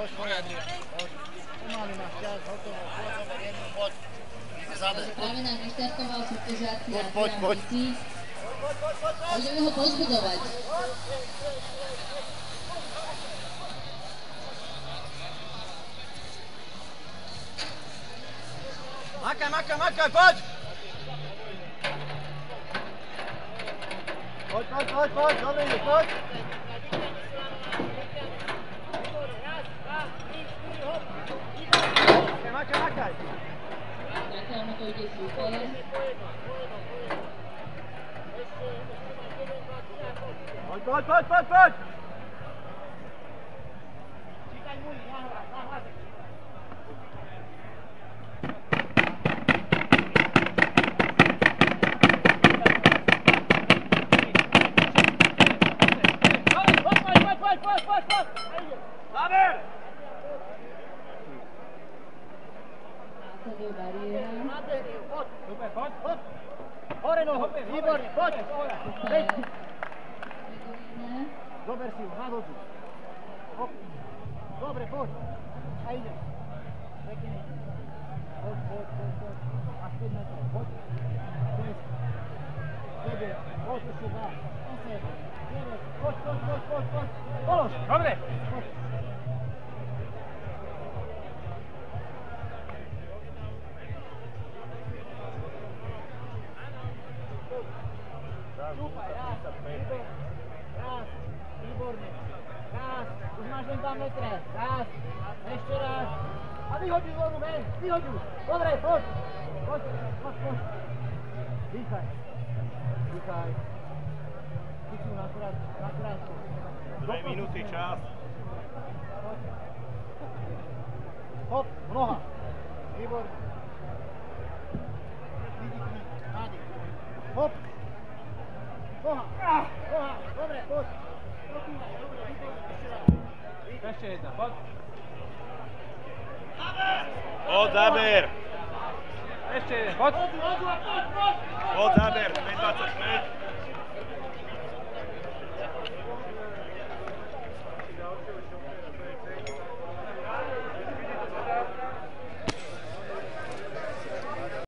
poď, poriadne. Pomaly máš čas, hotovo, poď zober jednu, poď. Ide zade. Práve nám vyštartoval súťažiaci Poď. Budeme ho pozbudovať. Makaj, poď! Poď, dobre ideš, poď! Makaj! Zatiaľ to ide super. Poď! Čítaj môj, nahlas. Záber! Následuje bariéra. Super, poď! Hore nohu, výborne, poď! Super. Zober si ho, nahodu. Dobre, poď. A ide. Pekne. Poď. Až 5 metrov, poď. 6. 7. 8, 2. 8. 9. Poď. Polož. Dobre. Poď. Šúpaj, raz. Výborne. Raz. Už máš len 2 metre. Raz. Ešte raz. A vyhoď ju zónu, ven. Vyhoď ju. Dobre, poď. Dýchaj. Chyť ju na krátko. 2 minúty čas. Hop, noha. Výborne. Vydýchni. Nádych. Hop. Noha. Dobre, poď. Ešte jedna, poď. Poď, záber. Ešte jeden, poď. Poď, záber. 5:25.